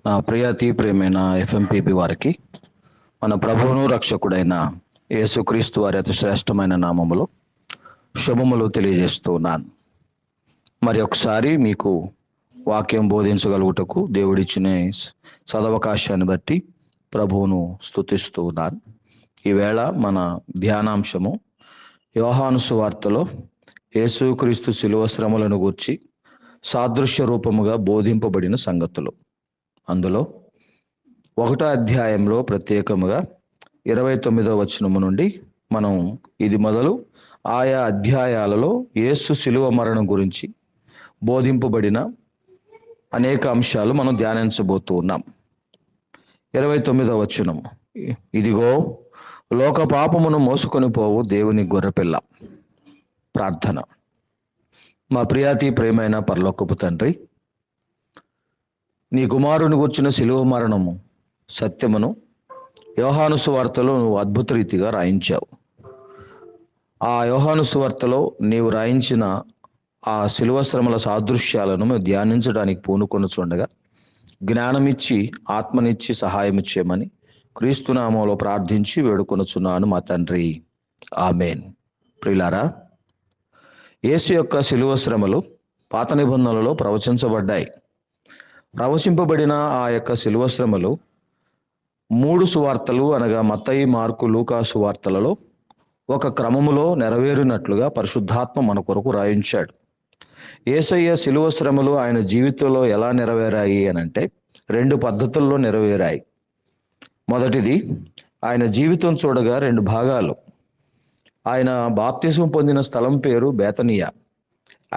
నా ప్రియమైన ఎఫ్ఎంపిపి వారికి మన ప్రభువును రక్షకుడైన యేసుక్రీస్తు వారి అతి శ్రేష్టమైన నామములో శుభములు తెలియజేస్తూ ఉన్నాను. మరి ఒకసారి మీకు వాక్యం బోధించగలుగుటకు దేవుడిచ్చిన సదవకాశాన్ని బట్టి ప్రభువును స్తుతిస్తూ ఉన్నాను. ఈవేళ మన ధ్యానాంశము యోహాను సువార్తలో యేసుక్రీస్తు శిలువ శ్రమలను గూర్చి సాదృశ్య రూపముగా బోధింపబడిన సంగతులు. అందులో 1వ అధ్యాయంలో ప్రత్యేకముగా 29వ వచనము నుండి మనం ఇది మొదలు ఆయా అధ్యాయాలలో యేసు శిలువ మరణం గురించి బోధింపబడిన అనేక అంశాలు మనం ధ్యానించబోతూ ఉన్నాం. 29వ వచనం, ఇదిగో లోక పాపమును మోసుకొని పోవు దేవుని గొర్రెపిల్ల. ప్రార్థన. మా ప్రియమైన పరలోకపు తండ్రి, నీ కుమారుని గుర్చిన శిలువ మరణము సత్యమును యోహాను సువార్తలో నువ్వు అద్భుత రీతిగా రాయించావు. ఆ యోహాను సువార్తలో నీవు రాయించిన ఆ శిలువ శ్రమల సాదృశ్యాలను మేము ధ్యానించడానికి పూనుకొని చూడగా జ్ఞానమిచ్చి ఆత్మనిచ్చి సహాయం ఇచ్చేయమని క్రీస్తునామంలో ప్రార్థించి వేడుకొనుచున్నాను మా తండ్రి, ఆమేన్. ప్రియులారా, యేసు యొక్క శిలువ శ్రమలు పాత నిబంధనలలో ప్రవచింపబడిన ఆ యొక్క శిలువ శ్రమలు 3 సువార్తలు అనగా మత్తయి, మార్కు, లూకా సువార్తలలో ఒక క్రమములో నెరవేరినట్లుగా పరిశుద్ధాత్మ మన కొరకు రాయించాడు. యేసయ్య శిలువ శ్రమలు ఆయన జీవితంలో ఎలా నెరవేరాయి అనంటే 2 పద్ధతుల్లో నెరవేరాయి. మొదటిది, ఆయన జీవితం చూడగా 2 భాగాలు. ఆయన బాప్తిసం పొందిన స్థలం పేరు బేతనియా.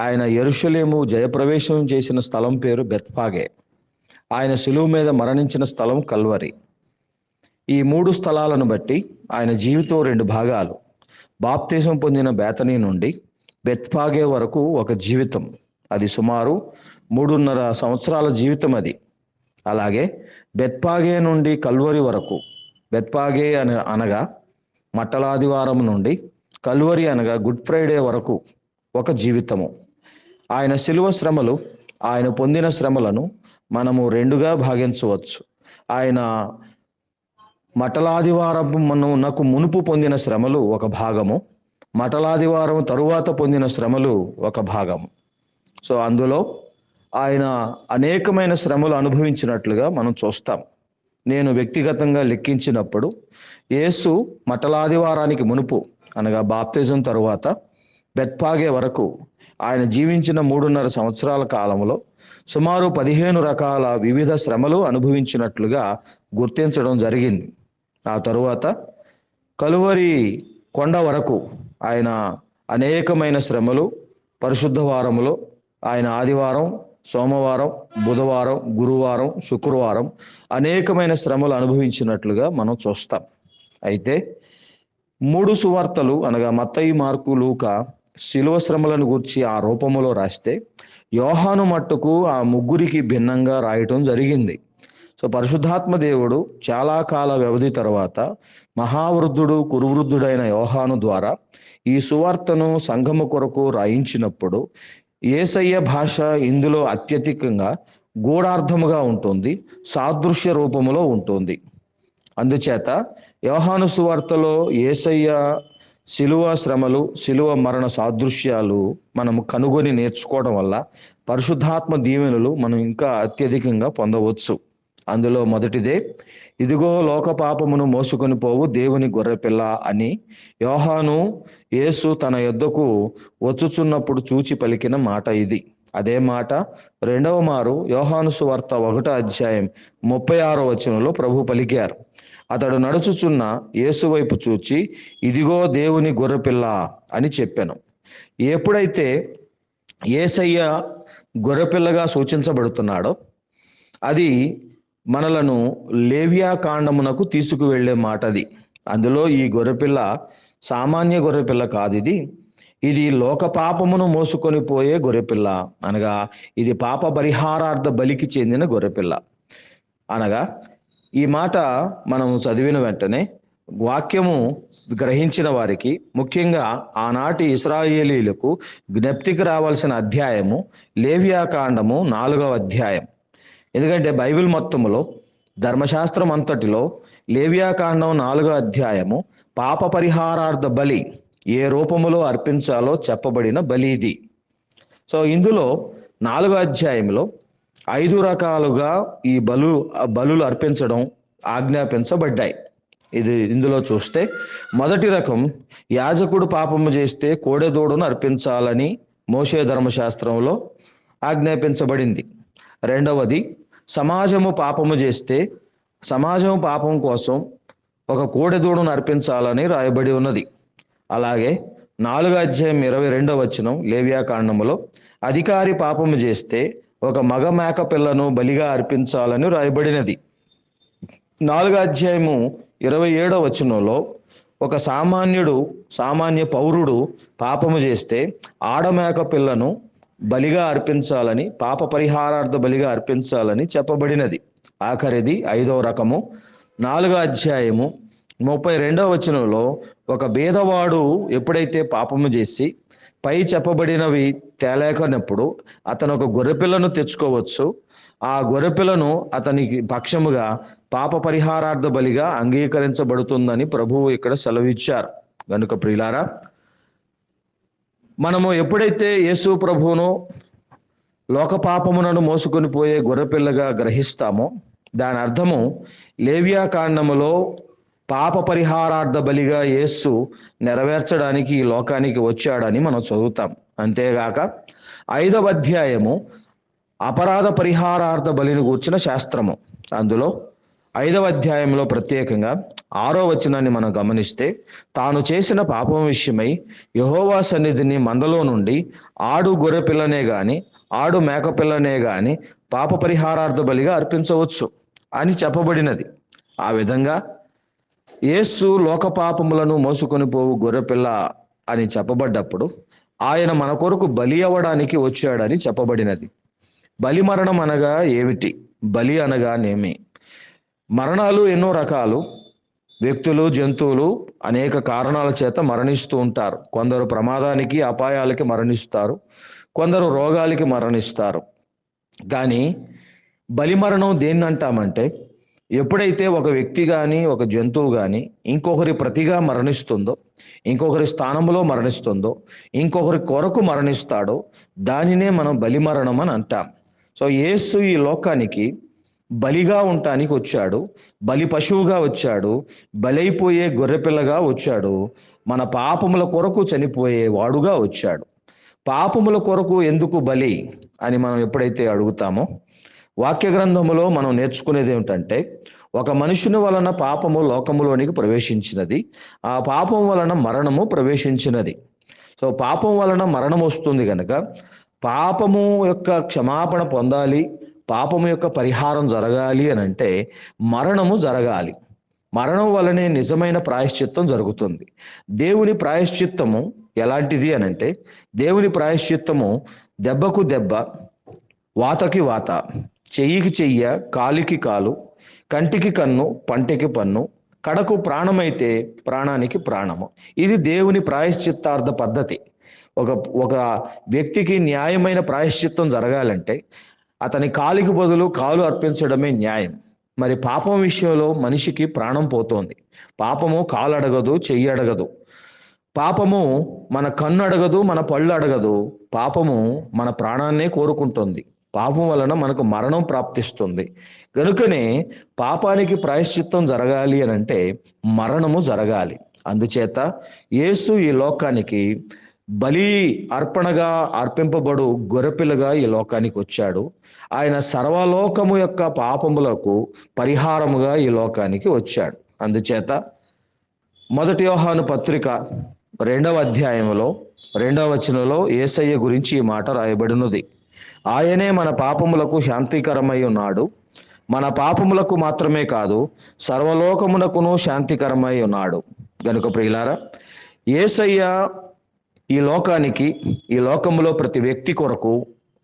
ఆయన యెరూషలేము జయప్రవేశం చేసిన స్థలం పేరు బెత్ఫాగే. ఆయన శిలువ మీద మరణించిన స్థలం కల్వరి. ఈ 3 స్థలాలను బట్టి ఆయన జీవితం 2 భాగాలు. బాప్తిసం పొందిన బేతనీ నుండి బెత్ఫాగే వరకు ఒక జీవితం, అది సుమారు 3.5 సంవత్సరాల జీవితం అది. అలాగే బెత్ఫాగే నుండి కల్వరి వరకు, బెత్ఫాగే అనగా మట్టలాదివారం నుండి కల్వరి అనగా గుడ్ ఫ్రైడే వరకు ఒక జీవితము. ఆయన శిలువ శ్రమలు, ఆయన పొందిన శ్రమలను మనము 2గా భాగించవచ్చు. ఆయన మటలాదివారమునకు మునుపు పొందిన శ్రమలు ఒక భాగము, మటలాదివారం తరువాత పొందిన శ్రమలు ఒక భాగము. సో అందులో ఆయన అనేకమైన శ్రమలు అనుభవించినట్లుగా మనం చూస్తాం. నేను వ్యక్తిగతంగా లెక్కించినప్పుడు యేసు మటలాదివారానికి మునుపు అనగా బాప్తిజం తరువాత బెత్ఫాగే వరకు ఆయన జీవించిన 3.5 సంవత్సరాల కాలంలో సుమారు 15 రకాల వివిధ శ్రమలు అనుభవించినట్లుగా గుర్తించడం జరిగింది. ఆ తరువాత కలువరి కొండ వరకు ఆయన అనేకమైన శ్రమలు, పరిశుద్ధ వారములో ఆయన ఆదివారం, సోమవారం, బుధవారం, గురువారం, శుక్రవారం అనేకమైన శ్రమలు అనుభవించినట్లుగా మనం చూస్తాం. అయితే 3 సువార్తలు అనగా మత్తయి, మార్కు, లూకా శిలువ శ్రమలను గురించి ఆ రూపములో రాస్తే యోహాను మట్టుకు ఆ 3కి భిన్నంగా రాయటం జరిగింది. సో పరిశుద్ధాత్మ దేవుడు చాలా కాల వ్యవధి తర్వాత మహావృద్ధుడు, కురువృద్ధుడైన యోహాను ద్వారా ఈ సువార్తను సంఘము కొరకు రాయించినప్పుడు యేసయ్య భాష ఇందులో అత్యధికంగా గూఢార్థముగా ఉంటుంది, సాదృశ్య రూపములో ఉంటుంది. అందుచేత యోహాను సువార్తలో యేసయ్య శిలువ శ్రమలు, శిలువ మరణ సాదృశ్యాలు మనము కనుగొని నేర్చుకోవడం వల్ల పరిశుద్ధాత్మ దీవెనలు మనం ఇంకా అత్యధికంగా పొందవచ్చు. అందులో మొదటిదే, ఇదిగో లోక పాపమును మోసుకొని పోవు దేవుని గొర్రెపిల్ల అని యోహాను యేసు తన యొద్దకు వచ్చుచున్నప్పుడు చూచి పలికిన మాట ఇది. అదే మాట 2వ మారు యోహాను సువార్త 1వ అధ్యాయం 36వ వచనంలో ప్రభు పలికారు. అతడు నడుచుచున్న యేసు వైపు చూచి ఇదిగో దేవుని గొర్రెపిల్ల అని చెప్పాను. ఎప్పుడైతే యేసయ్య గొర్రెపిల్లగా సూచించబడుతున్నాడో అది మనలను లేవియా కాండమునకు తీసుకువెళ్లే మాట అది. అందులో ఈ గొర్రెపిల్ల సామాన్య గొర్రెపిల్ల కాదు, ఇది లోక పాపమును మోసుకొని పోయే గొర్రెపిల్ల అనగా ఇది పాప పరిహారార్థ బలికి చెందిన గొర్రెపిల్ల అనగా ఈ మాట మనం చదివిన వెంటనే వాక్యము గ్రహించిన వారికి, ముఖ్యంగా ఆనాటి ఇశ్రాయేలీలకు జ్ఞప్తికి రావాల్సిన అధ్యాయము లేవియా కాండము 4వ అధ్యాయం. ఎందుకంటే బైబిల్ మొత్తములో ధర్మశాస్త్రం అంతటిలో లేవియాకాండం 4వ అధ్యాయము పాప పరిహారార్థ బలి ఏ రూపములో అర్పించాలో చెప్పబడిన బలి ఇది. సో ఇందులో 4వ అధ్యాయంలో 5 రకాలుగా ఈ బలులు అర్పించడం ఆజ్ఞాపించబడ్డాయి. ఇందులో చూస్తే మొదటి రకం యాజకుడు పాపము చేస్తే కోడెదూడను అర్పించాలని మోషే ధర్మశాస్త్రంలో ఆజ్ఞాపించబడింది. రెండవది సమాజము పాపము చేస్తే సమాజము పాపం కోసం ఒక కోడెదూడను అర్పించాలని రాయబడి ఉన్నది. అలాగే 4వ అధ్యాయం 22వ వచనం లేవియాకాండములో అధికారి పాపము చేస్తే ఒక మగ మేక పిల్లను బలిగా అర్పించాలని రాయబడినది. 4వ అధ్యాయము 27వ వచనంలో ఒక సామాన్య పౌరుడు పాపము చేస్తే ఆడమేక పిల్లను బలిగా అర్పించాలని, పాప పరిహారార్థ బలిగా అర్పించాలని చెప్పబడినది. ఆఖరిది 5వ రకము 4వ అధ్యాయము 32వ వచనంలో ఒక బీదవాడు ఎప్పుడైతే పాపము చేసి పై చెప్పబడినవి తేలేకనప్పుడు అతను ఒక గొర్రెపిల్లను తెచ్చుకోవచ్చు. ఆ గొర్రెపిల్లను అతనికి పక్షముగా పాప పరిహారార్థ బలిగా అంగీకరించబడుతుందని ప్రభువు ఇక్కడ సెలవిచ్చారు. కనుక ప్రియులారా, మనము ఎప్పుడైతే యేసు ప్రభువును లోక పాపములను మోసుకొని పోయే గొర్రెపిల్లగా గ్రహిస్తామో దాని అర్థము లేవియాకాండములో పాప పరిహారార్థ బలిగా యేసు నెరవేర్చడానికి ఈ లోకానికి వచ్చాడని మనం చదువుతాం. అంతేగాక 5వ అధ్యాయము అపరాధ పరిహారార్థ బలిని గూర్చిన శాస్త్రము. అందులో 5వ అధ్యాయంలో ప్రత్యేకంగా 6వ వచనాన్ని మనం గమనిస్తే, తాను చేసిన పాపం విషయమై యెహోవా సన్నిధిని మందలో నుండి ఆడు గొర్రె పిల్లనే గాని ఆడు మేక పిల్లనే గాని పాప పరిహారార్థ బలిగా అర్పించవచ్చు అని చెప్పబడినది. ఆ విధంగా యేసు లోక పాపములను మోసుకొని పోవు గొర్రెపిల్ల అని చెప్పబడ్డప్పుడు ఆయన మన కొరకు బలి అవ్వడానికి వచ్చాడని చెప్పబడినది. బలి మరణం అనగా ఏమిటి? బలి అనగానేమి? మరణాలు ఎన్నో రకాలు. వ్యక్తులు, జంతువులు అనేక కారణాల చేత మరణిస్తూ ఉంటారు. కొందరు ప్రమాదానికి, అపాయాలకి మరణిస్తారు, కొందరు రోగాలకి మరణిస్తారు. కానీ బలి మరణం దేన్ని అంటామంటే, ఎప్పుడైతే ఒక వ్యక్తి కానీ ఒక జంతువు కానీ ఇంకొకరి ప్రతిగా మరణిస్తుందో, ఇంకొకరి స్థానంలో మరణిస్తుందో, ఇంకొకరి కొరకు మరణిస్తాడో దానినే మనం బలి మరణం అని అంటాం. సో యేసు ఈ లోకానికి బలిగా ఉండటానికి వచ్చాడు, బలి పశువుగా వచ్చాడు, బలైపోయే గొర్రెపిల్లగా వచ్చాడు, మన పాపముల కొరకు చనిపోయే వాడుగా వచ్చాడు. పాపముల కొరకు ఎందుకు బలి అని మనం ఎప్పుడైతే అడుగుతామో, వాక్య గ్రంథములో మనం నేర్చుకునేది ఏమిటంటే, ఒక మనుషుని వలన పాపము లోకములోనికి ప్రవేశించినది, ఆ పాపం వలన మరణము ప్రవేశించినది. సో పాపం వలన మరణం వస్తుంది కనుక పాపము యొక్క క్షమాపణ పొందాలి, పాపము యొక్క పరిహారం జరగాలి అని అంటే మరణము జరగాలి. మరణం వలనే నిజమైన ప్రాయశ్చిత్తం జరుగుతుంది. దేవుని ప్రాయశ్చిత్తము ఎలాంటిది అని అంటే, దేవుని ప్రాయశ్చిత్తము దెబ్బకు దెబ్బ, వాతకి వాత, చెయ్యికి చెయ్య, కాలికి కాలు, కంటికి కన్ను, పంటికి పన్ను, కడకు ప్రాణమైతే ప్రాణానికి ప్రాణము. ఇది దేవుని ప్రాయశ్చిత్తార్థ పద్ధతి. ఒక వ్యక్తికి న్యాయమైన ప్రాయశ్చిత్తం జరగాలంటే అతని కాలికి బదులు కాలు అర్పించడమే న్యాయం. మరి పాపం విషయంలో మనిషికి ప్రాణం పోతోంది. పాపము కాలు అడగదు, చెయ్యి అడగదు. పాపము మన కన్ను అడగదు, మన పళ్ళు అడగదు. పాపము మన ప్రాణాన్నే కోరుకుంటుంది. పాపం వలన మనకు మరణం ప్రాప్తిస్తుంది. కనుకనే పాపానికి ప్రాయశ్చిత్తం జరగాలి అని అంటే మరణము జరగాలి. అందుచేత యేసు ఈ లోకానికి బలి అర్పణగా అర్పింపబడు గొర్రెపిల్లగా ఈ లోకానికి వచ్చాడు. ఆయన సర్వలోకము యొక్క పాపములకు పరిహారముగా ఈ లోకానికి వచ్చాడు. అందుచేత 1 యోహాను పత్రిక 2వ అధ్యాయంలో 2వ వచనంలో యేసయ్య గురించి ఈ మాట రాయబడినది. ఆయనే మన పాపములకు శాంతికరమై ఉన్నాడు. మన పాపములకు మాత్రమే కాదు, సర్వలోకమునకును శాంతికరమై ఉన్నాడు. గనుక ప్రియులారా, యేసయ్య ఈ లోకానికి, ఈ లోకములో ప్రతి వ్యక్తి కొరకు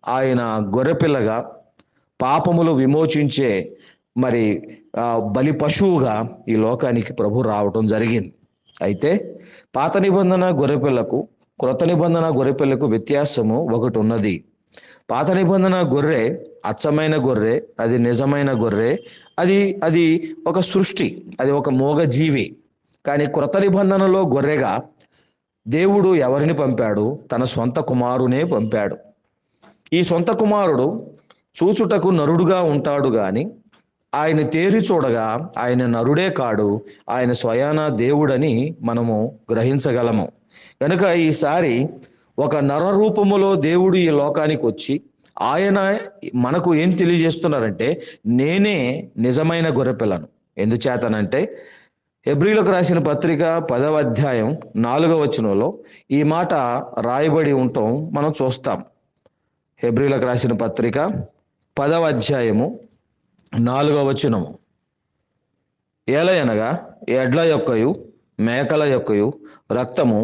ఆయన గొర్రెపిల్లగా పాపములు విమోచించే బలి పశువుగా ఈ లోకానికి ప్రభు రావటం జరిగింది. అయితే పాత నిబంధన గొర్రెపిల్లకు, క్రొత్త నిబంధన గొర్రెపిల్లకు వ్యత్యాసము ఒకటి ఉన్నది. పాత నిబంధన గొర్రె అచ్చమైన గొర్రె, అది నిజమైన గొర్రె, అది అది ఒక సృష్టి, అది ఒక మూగజీవి. కానీ క్రొత్త నిబంధనలో గొర్రెగా దేవుడు ఎవరిని పంపాడు? తన సొంత కుమారునే పంపాడు. ఈ సొంత కుమారుడు చూచుటకు నరుడుగా ఉంటాడు గాని ఆయన తేరి చూడగా ఆయన నరుడే కాడు, ఆయన స్వయాన దేవుడని మనము గ్రహించగలము. కనుక ఈసారి ఒక నర రూపములో దేవుడు ఈ లోకానికి వచ్చి ఆయన మనకు ఏం తెలియజేస్తున్నారంటే, నేనే నిజమైన గొర్రెపిల్లను. ఎందుచేతనంటే హెబ్రీలకు రాసిన పత్రిక 10వ అధ్యాయం 4వ వచనంలో ఈ మాట రాయబడి ఉండటం మనం చూస్తాం. హెబ్రీలకు రాసిన పత్రిక 10వ అధ్యాయము 4వ వచనము, ఏలయనగా ఎడ్ల యొక్కయు మేకల యొక్కయు రక్తము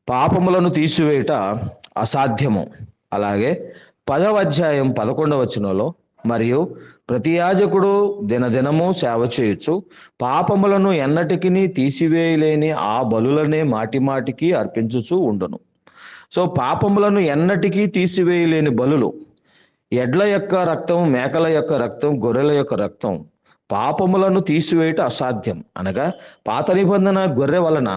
పాపములను తీసివేయుట అసాధ్యము. అలాగే 10వ అధ్యాయం 11వ వచనంలో, మరియు ప్రతి యాజకుడు దినదినము సేవ చేయొచ్చు, పాపములను ఎన్నటికిని తీసివేయలేని ఆ బలులనే మాటి మాటికి అర్పించుచూ ఉండును. సో పాపములను ఎన్నటికీ తీసివేయలేని బలులు, ఎడ్ల యొక్క రక్తం, మేకల యొక్క రక్తం, గొర్రెల యొక్క రక్తం పాపములను తీసివేయట అసాధ్యం. అనగా పాత నిబంధన గొర్రె వలన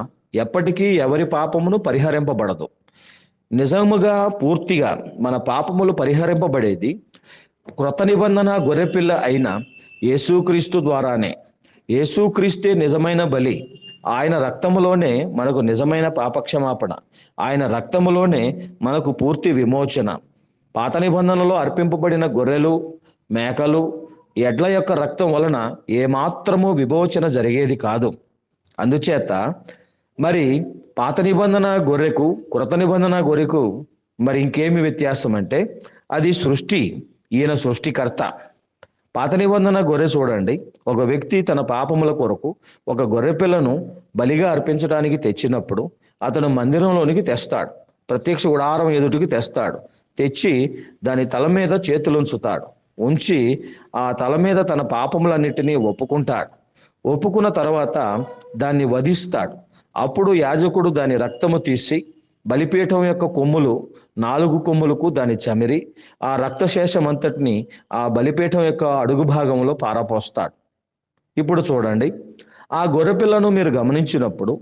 ఎప్పటికీ ఎవరి పాపమును పరిహరింపబడదు. నిజముగా పూర్తిగా మన పాపములు పరిహరింపబడేది క్రొత్త నిబంధన గొర్రెపిల్ల అయిన యేసుక్రీస్తు ద్వారానే. యేసుక్రీస్తే నిజమైన బలి. ఆయన రక్తములోనే మనకు నిజమైన పాపక్షమాపణ, ఆయన రక్తములోనే మనకు పూర్తి విమోచన. పాత నిబంధనలో అర్పింపబడిన గొర్రెలు, మేకలు, ఎడ్ల యొక్క రక్తం వలన ఏమాత్రము విమోచన జరిగేది కాదు. అందుచేత మరి పాత నిబంధన గొర్రెకు క్రొత్త నిబంధన గొర్రెకు మరి ఇంకేమి వ్యత్యాసం అంటే, అది సృష్టి, ఈయన సృష్టికర్త. పాత నిబంధన గొర్రె చూడండి, ఒక వ్యక్తి తన పాపముల కొరకు ఒక గొర్రె పిల్లను బలిగా అర్పించడానికి తెచ్చినప్పుడు అతను మందిరంలోనికి తెస్తాడు, ప్రత్యక్ష గుడారం ఎదుటికి తెస్తాడు. తెచ్చి దాని తల మీద చేతులు ఉంచుతాడు. ఉంచి ఆ తల మీద తన పాపములన్నిటినీ ఒప్పుకుంటాడు. ఒప్పుకున్న తర్వాత దాన్ని వధిస్తాడు. అప్పుడు యాజకుడు దాని రక్తము తీసి బలిపీఠం యొక్క కొమ్ములు 4 కొమ్ములకు దాన్ని చమిరి ఆ రక్తశేషం అంతటిని ఆ బలిపీఠం యొక్క అడుగు భాగంలో పారపోస్తాడు. ఇప్పుడు చూడండి, ఆ గొర్రెపిల్లను మీరు గమనించినప్పుడు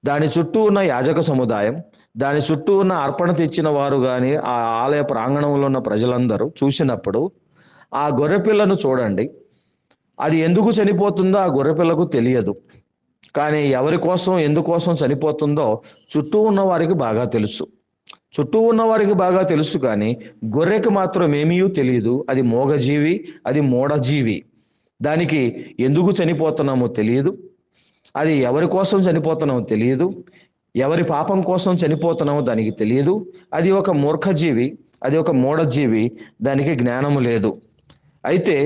దాని చుట్టూ ఉన్న యాజక సముదాయం, దాని చుట్టూ ఉన్న అర్పణ తెచ్చిన వారు కానీ ఆ ఆలయ ప్రాంగణంలో ఉన్న ప్రజలందరూ చూసినప్పుడు ఆ గొర్రెపిల్లను చూడండి, అది ఎందుకు చనిపోతుందో ఆ గొర్రెపిల్లకు తెలియదు. కానీ ఎవరి కోసం ఎందుకోసం చనిపోతుందో చుట్టూ ఉన్న వారికి బాగా తెలుసు. చుట్టూ ఉన్న వారికి బాగా తెలుసు, కానీ గొర్రెకి మాత్రం ఏమీ తెలియదు. అది మోగజీవి, అది మూఢజీవి. దానికి ఎందుకు చనిపోతున్నామో తెలియదు, అది ఎవరి కోసం చనిపోతున్నామో తెలియదు, ఎవరి పాపం కోసం చనిపోతున్నామో దానికి తెలియదు. అది ఒక మూర్ఖజీవి, అది ఒక మూఢజీవి, దానికి జ్ఞానము లేదు. అయితే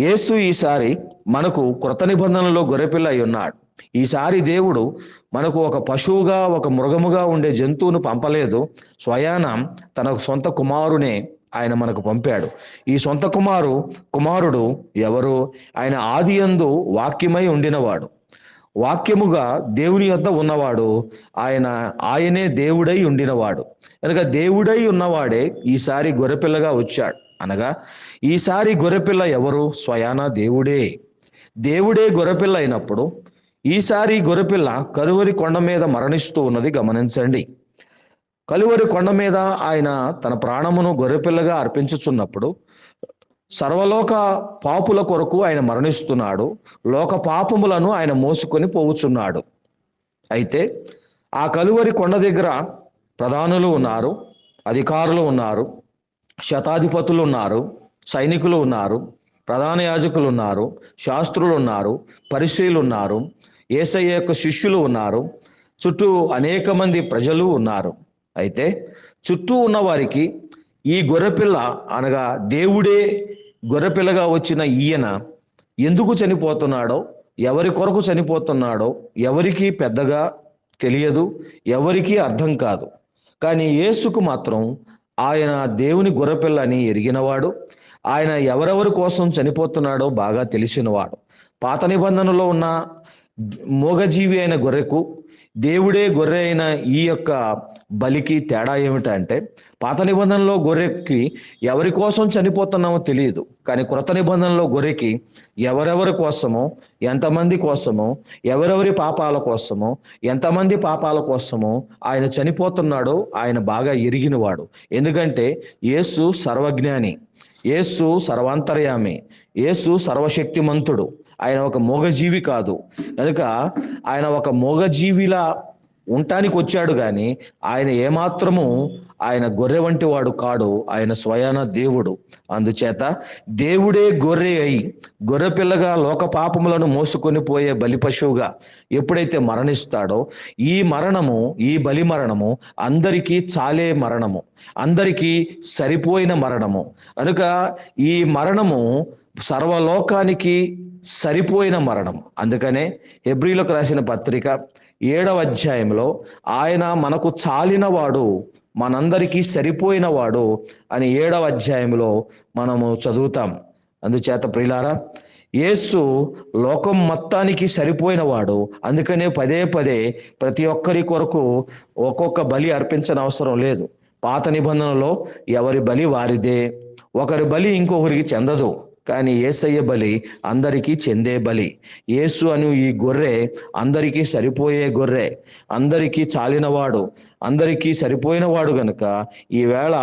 యేసు ఈసారి మనకు క్రొత్త నిబంధనలో గొర్రెపిల్ల అయి ఉన్నాడు. ఈసారి దేవుడు మనకు ఒక పశువుగా, ఒక మృగముగా ఉండే జంతువును పంపలేదు, స్వయాన తన సొంత కుమారునే ఆయన మనకు పంపాడు. ఈ సొంత కుమారుడు ఎవరు? ఆయన ఆదియందు వాక్యమై ఉండినవాడు, వాక్యముగా దేవుని యొద్ద ఉన్నవాడు, ఆయనే దేవుడై ఉండినవాడు. కనుక దేవుడై ఉన్నవాడే ఈసారి గొర్రెపిల్లగా వచ్చాడు. అనగా ఈసారి గొర్రెపిల్ల ఎవరు? స్వయాన దేవుడే గొర్రెపిల్ల అయినప్పుడు ఈసారి గొర్రెపిల్ల కలువరి కొండ మీద మరణిస్తూ ఉన్నది గమనించండి. కలువరి కొండ మీద ఆయన తన ప్రాణమును గొర్రెపిల్లగా అర్పించుచున్నప్పుడు సర్వలోక పాపుల కొరకు ఆయన మరణిస్తున్నాడు. లోక పాపములను ఆయన మోసుకొని పోవుచున్నాడు. అయితే ఆ కలువరి కొండ దగ్గర ప్రధానులు ఉన్నారు, అధికారులు ఉన్నారు, శతాధిపతులు ఉన్నారు, సైనికులు ఉన్నారు, ప్రధాన యాజకులు ఉన్నారు, శాస్త్రులు ఉన్నారు, పరిసయ్యులు ఉన్నారు, యేసయ్య యొక్క శిష్యులు ఉన్నారు, చుట్టూ అనేక మంది ప్రజలు ఉన్నారు. అయితే చుట్టూ ఉన్న వారికి ఈ గొర్రెపిల్ల అనగా దేవుడే గొర్రెపిల్లగా వచ్చిన ఈయన ఎందుకు చనిపోతున్నాడో, ఎవరి కొరకు చనిపోతున్నాడో ఎవరికి పెద్దగా తెలియదు, ఎవరికి అర్థం కాదు. కానీ యేసుకు మాత్రం ఆయన దేవుని గొర్రెపిల్ల అని ఎరిగినవాడు, ఆయన ఎవరెవరి కోసం చనిపోతున్నాడో బాగా తెలిసినవాడు. పాత నిబంధనలో ఉన్న మూగజీవి అయిన గొర్రెకు దేవుడే గొర్రె అయిన ఈ యొక్క బలికి తేడా ఏమిటంటే, పాత నిబంధనలో గొర్రెకి ఎవరి కోసం చనిపోతున్నామో తెలియదు. కానీ క్రొత్త నిబంధనలో గొర్రెకి ఎవరెవరి కోసమో, ఎంతమంది కోసమో, ఎవరెవరి పాపాల కోసమో, ఎంతమంది పాపాల కోసమో ఆయన చనిపోతున్నాడో ఆయన బాగా ఎరిగినవాడు. ఎందుకంటే యేసు సర్వజ్ఞాని, యేసు సర్వాంతర్యామి, యేసు సర్వశక్తిమంతుడు. ఆయన ఒక మూగజీవి కాదు. కనుక ఆయన ఒక మూగజీవిలా ఉండటానికి వచ్చాడు, కానీ ఆయన ఏమాత్రము ఆయన గొర్రె వంటి వాడు కాడు. ఆయన స్వయాన దేవుడు. అందుచేత దేవుడే గొర్రె అయి గొర్రె పిల్లగా లోక పాపములను మోసుకొని పోయే బలి పశువుగా ఎప్పుడైతే మరణిస్తాడో, ఈ బలి మరణము అందరికీ చాలే మరణము, అందరికీ సరిపోయిన మరణము. కనుక ఈ మరణము సర్వలోకానికి సరిపోయిన మరణం. అందుకనే హెబ్రీలకు రాసిన పత్రిక 7వ అధ్యాయంలో ఆయన మనకు చాలినవాడు, మనందరికీ సరిపోయిన వాడు అని 7వ అధ్యాయంలో మనము చదువుతాం. అందుచేత ప్రియులారా, యేసు లోకం మొత్తానికి సరిపోయిన వాడు. అందుకనే పదే పదే ప్రతి ఒక్కరి కొరకు ఒక్కొక్క బలి అర్పించని అవసరం లేదు. పాత నిబంధనలో ఎవరి బలి వారిదే, ఒకరి బలి ఇంకొకరికి చెందదు. కానీ యేసయ్య బలి అందరికీ చెందే బలి. యేసు అను ఈ గొర్రె అందరికీ సరిపోయే గొర్రె, అందరికీ చాలినవాడు, అందరికీ సరిపోయినవాడు. గనుక ఈవేళ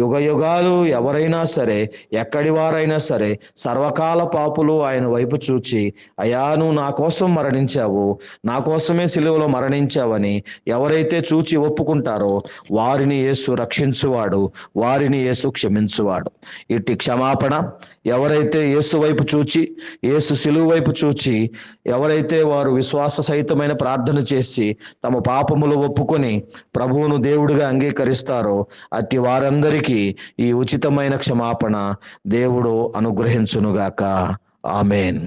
యుగ యుగాలు ఎవరైనా సరే, ఎక్కడి వారైనా సరే, సర్వకాల పాపులు ఆయన వైపు చూచి, అయ్యా నువ్వు నా కోసం మరణించావు, నా కోసమే సిలువలో మరణించావని ఎవరైతే చూచి ఒప్పుకుంటారో వారిని యేసు రక్షించువాడు, వారిని యేసు క్షమించువాడు. ఇట్టి క్షమాపణ ఎవరైతే యేసు వైపు చూచి, యేసు సిలువ వైపు చూచి, ఎవరైతే వారు విశ్వాస సహితమైన ప్రార్థన చేసి తమ పాపములు ఒప్పుకొని ప్రభువును దేవుడిగా అంగీకరిస్తారో అట్టి వారందరికీ ఈ ఉచితమైన క్షమాపణ దేవుడు అనుగ్రహించునుగాక. ఆమేన్.